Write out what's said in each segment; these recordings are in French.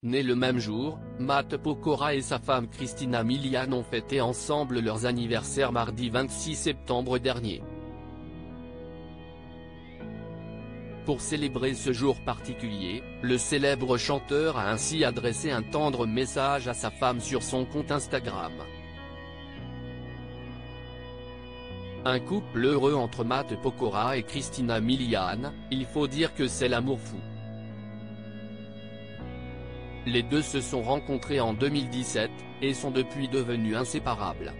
né le même jour, Matt Pokora et sa femme Christina Milian ont fêté ensemble leurs anniversaires mardi 26 septembre dernier. Pour célébrer ce jour particulier, le célèbre chanteur a ainsi adressé un tendre message à sa femme sur son compte Instagram. Un couple heureux entre Matt Pokora et Christina Milian, il faut dire que c'est l'amour fou. Les deux se sont rencontrés en 2017, et sont depuis devenus inséparables.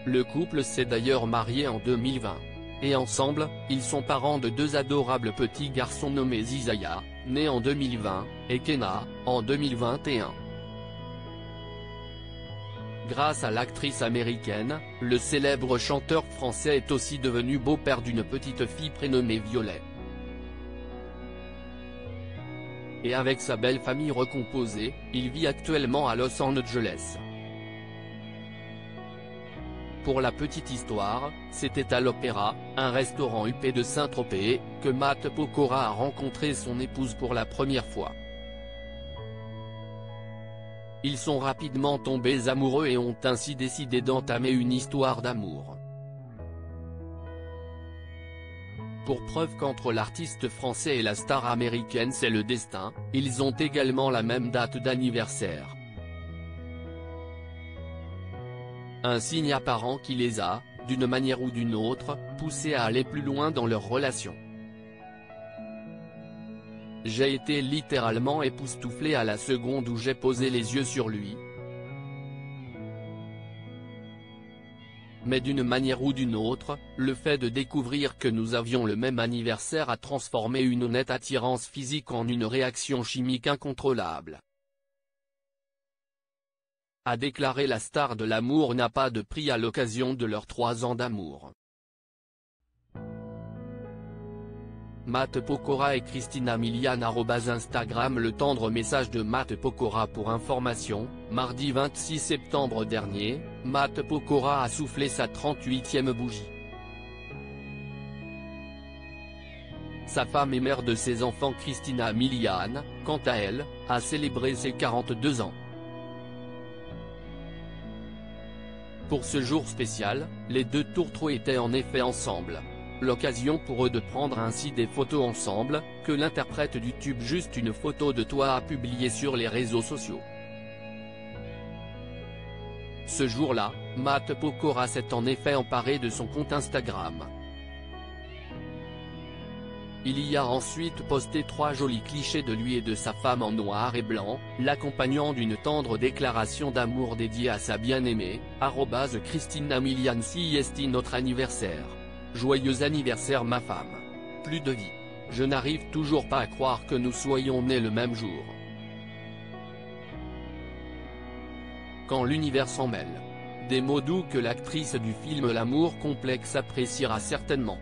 Le couple s'est d'ailleurs marié en 2020. Et ensemble, ils sont parents de deux adorables petits garçons nommés Isaiah, né en 2020, et Kenna, en 2021. Grâce à l'actrice américaine, le célèbre chanteur français est aussi devenu beau-père d'une petite fille prénommée Violet. Et avec sa belle famille recomposée, il vit actuellement à Los Angeles. Pour la petite histoire, c'était à l'Opéra, un restaurant huppé de Saint-Tropez, que Matt Pokora a rencontré son épouse pour la première fois. Ils sont rapidement tombés amoureux et ont ainsi décidé d'entamer une histoire d'amour. Pour preuve qu'entre l'artiste français et la star américaine c'est le destin, ils ont également la même date d'anniversaire. Un signe apparent qui les a, d'une manière ou d'une autre, poussés à aller plus loin dans leur relation. J'ai été littéralement époustouflé à la seconde où j'ai posé les yeux sur lui. Mais d'une manière ou d'une autre, le fait de découvrir que nous avions le même anniversaire a transformé une honnête attirance physique en une réaction chimique incontrôlable. A déclaré la star de l'amour n'a pas de prix à l'occasion de leurs 3 ans d'amour. Matt Pokora et Christina Milian @Instagram. Le tendre message de Matt Pokora. Pour information, mardi 26 septembre dernier, Matt Pokora a soufflé sa 38e bougie. Sa femme et mère de ses enfants Christina Milian, quant à elle, a célébré ses 42 ans. Pour ce jour spécial, les deux tourtereaux étaient en effet ensemble. L'occasion pour eux de prendre ainsi des photos ensemble, que l'interprète du tube Juste une photo de toi a publié sur les réseaux sociaux. Ce jour-là, Matt Pokora s'est en effet emparé de son compte Instagram. Il y a ensuite posté 3 jolis clichés de lui et de sa femme en noir et blanc, l'accompagnant d'une tendre déclaration d'amour dédiée à sa bien-aimée, @Christina Milian. Si est notre anniversaire. Joyeux anniversaire ma femme. Plus de vie. Je n'arrive toujours pas à croire que nous soyons nés le même jour. Quand l'univers s'en mêle. Des mots doux que l'actrice du film L'amour complexe appréciera certainement.